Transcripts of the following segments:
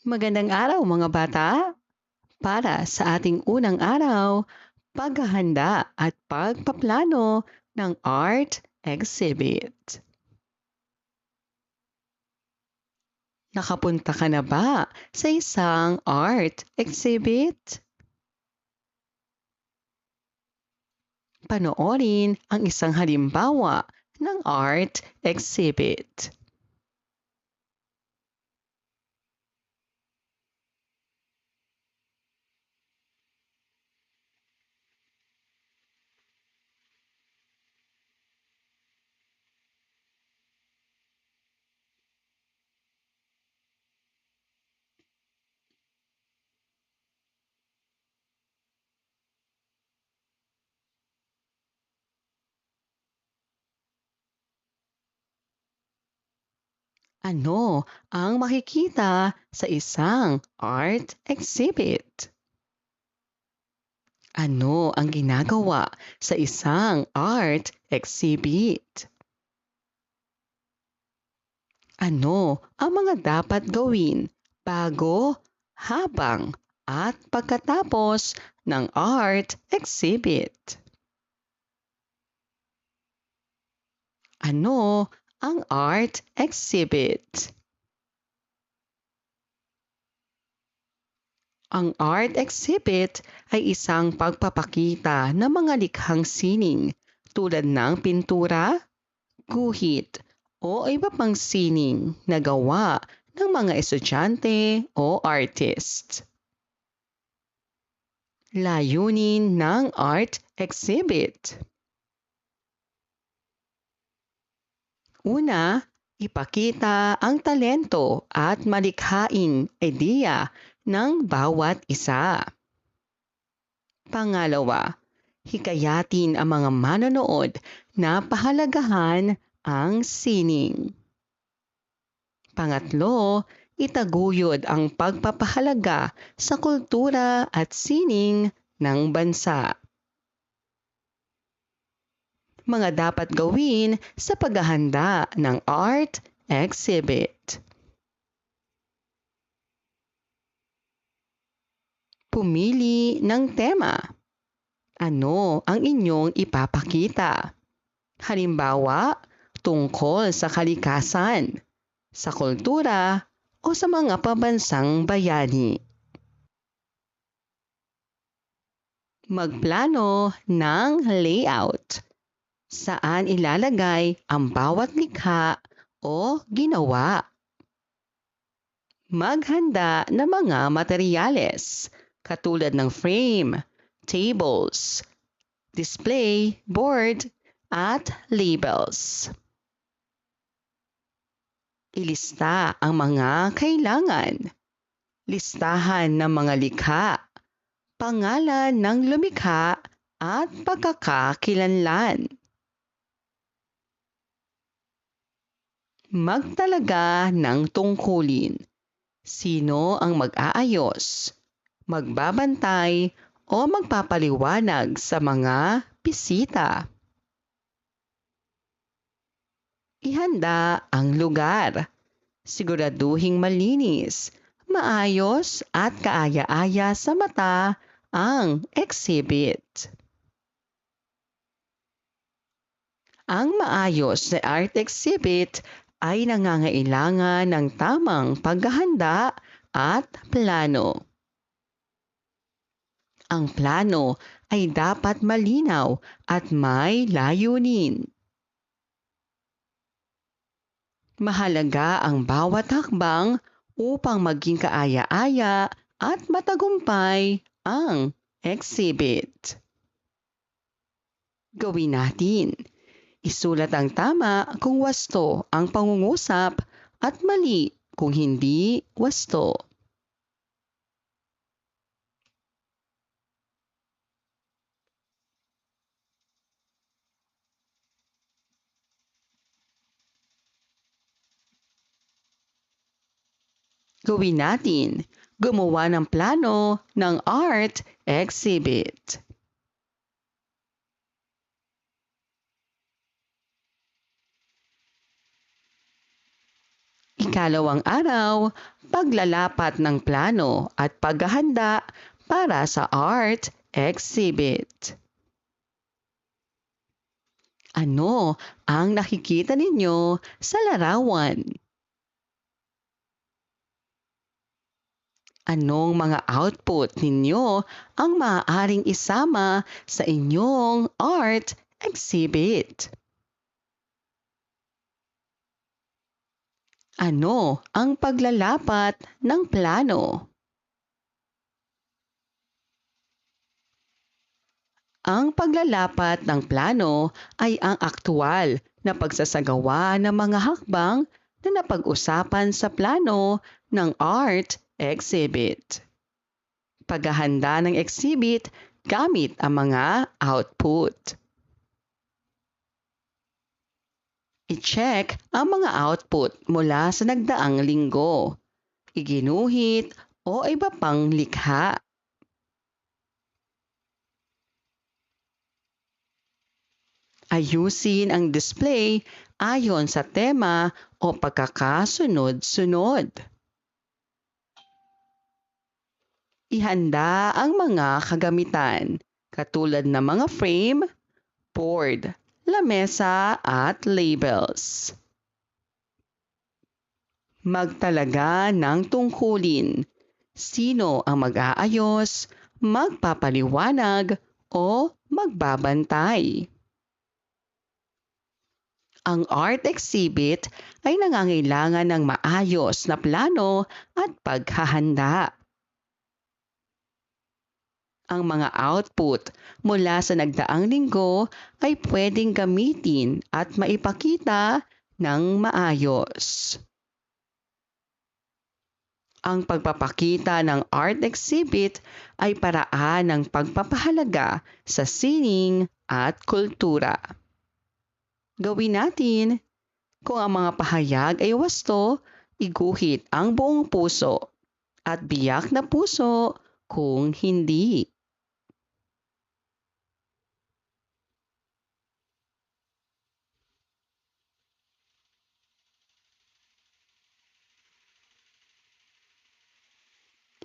Magandang araw mga bata! Para sa ating unang araw, paghahanda at pagpaplano ng art exhibit. Nakapunta ka na ba sa isang art exhibit? Panoorin ang isang halimbawa ng art exhibit. Ano ang makikita sa isang art exhibit? Ano ang ginagawa sa isang art exhibit? Ano ang mga dapat gawin bago, habang, at pagkatapos ng art exhibit? Ano ang art exhibit? Ang art exhibit ay isang pagpapakita ng mga likhang sining tulad ng pintura, guhit, o iba pang sining na gawa ng mga estudyante o artist. Layunin ng art exhibit. Una, ipakita ang talento at malikhaing ideya ng bawat isa. Pangalawa, hikayatin ang mga manonood na pahalagahan ang sining. Pangatlo, itaguyod ang pagpapahalaga sa kultura at sining ng bansa. Mga dapat gawin sa paghahanda ng art exhibit. Pumili ng tema. Ano ang inyong ipapakita? Halimbawa, tungkol sa kalikasan, sa kultura, o sa mga pambansang bayani. Magplano ng layout. Saan ilalagay ang bawat likha o ginawa? Maghanda ng mga materyales katulad ng frame, tables, display board, at labels. Ilista ang mga kailangan. Listahan ng mga likha, pangalan ng lumikha, at pagkakakilanlan. Magtalaga ng tungkulin. Sino ang mag-aayos, magbabantay, o magpapaliwanag sa mga bisita? Ihanda ang lugar. Siguraduhing malinis, maayos at kaaya-aya sa mata ang exhibit. Ang maayos na art exhibit ay nangangailangan ng tamang paghahanda at plano. Ang plano ay dapat malinaw at may layunin. Mahalaga ang bawat hakbang upang maging kaaya-aya at matagumpay ang exhibit. Gawin natin. Isulat ang tama kung wasto ang pangungusap at mali kung hindi wasto. Gawin natin. Gumawa ng plano ng art exhibit. Ikalawang araw, paglalapat ng plano at paghahanda para sa art exhibit. Ano ang nakikita ninyo sa larawan? Anong mga output ninyo ang maaaring isama sa inyong art exhibit? Ano ang paglalapat ng plano? Ang paglalapat ng plano ay ang aktwal na pagsasagawa ng mga hakbang na napag-usapan sa plano ng art exhibit. Paghahanda ng exhibit gamit ang mga output. I-check ang mga output mula sa nagdaang linggo, iginuhit o iba pang likha. Ayusin ang display ayon sa tema o pagkakasunod-sunod. Ihanda ang mga kagamitan katulad ng mga frame, board, lamesa at labels. Magtalaga ng tungkulin. Sino ang mag-aayos, magpapaliwanag o magbabantay? Ang art exhibit ay nangangailangan ng maayos na plano at paghahanda. Ang mga output mula sa nagdaang linggo ay pwedeng gamitin at maipakita ng maayos. Ang pagpapakita ng art exhibit ay paraan ng pagpapahalaga sa sining at kultura. Gawin natin. Kung ang mga pahayag ay wasto, iguhit ang buong puso at biyak na puso kung hindi.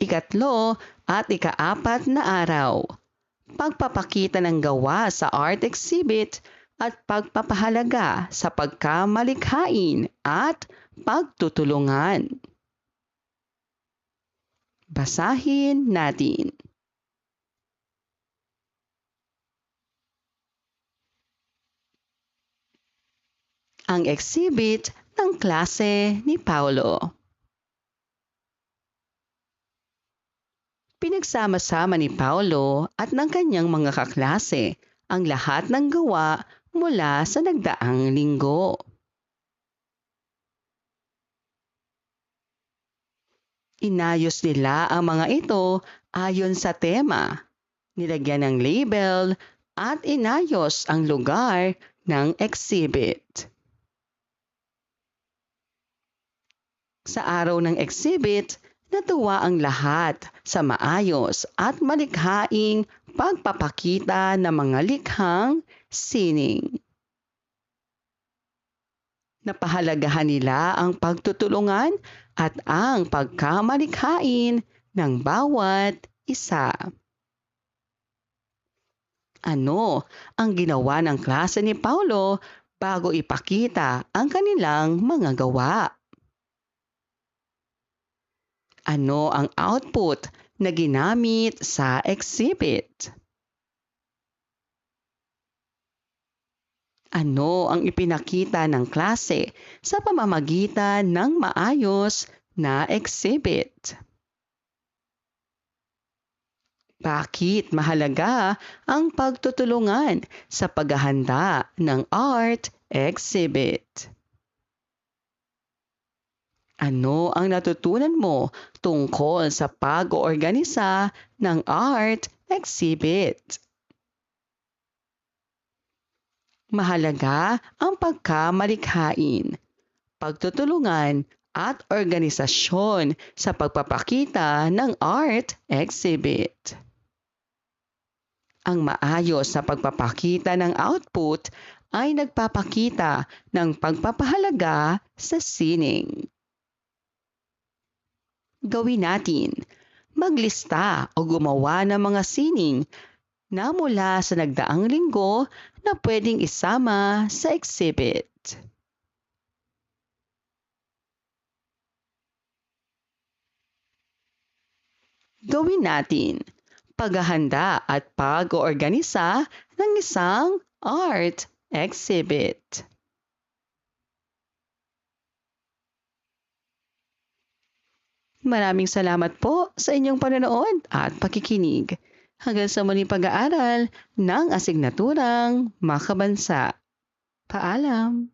Ikatlo at ikaapat na araw. Pagpapakita ng gawa sa art exhibit at pagpapahalaga sa pagkamalikhain at pagtutulungan. Basahin natin. Ang exhibit ng klase ni Paulo. Pinagsama-sama ni Paulo at ng kanyang mga kaklase ang lahat ng gawa mula sa nagdaang linggo. Inayos nila ang mga ito ayon sa tema, nilagyan ng label at inayos ang lugar ng exhibit. Sa araw ng exhibit, natuwa ang lahat sa maayos at malikhaing pagpapakita ng mga likhang sining. Napahalagahan nila ang pagtutulungan at ang pagkamalikhain ng bawat isa. Ano ang ginawa ng klase ni Paulo bago ipakita ang kanilang mga gawa? Ano ang output na ginamit sa exhibit? Ano ang ipinakita ng klase sa pamamagitan ng maayos na exhibit? Bakit mahalaga ang pagtutulungan sa paghahanda ng art exhibit? Ano ang natutunan mo tungkol sa pag-oorganisa ng art exhibit? Mahalaga ang pagkamalikhain, pagtutulungan at organisasyon sa pagpapakita ng art exhibit. Ang maayos na pagpapakita ng output ay nagpapakita ng pagpapahalaga sa sining. Gawin natin. Maglista o gumawa ng mga sining na mula sa nagdaang linggo na pwedeng isama sa exhibit. Gawin natin. Paghahanda at pag-oorganisa ng isang art exhibit. Maraming salamat po sa inyong panonood at pakikinig. Hanggang sa muling pag-aaral ng asignaturang makabansa. Paalam!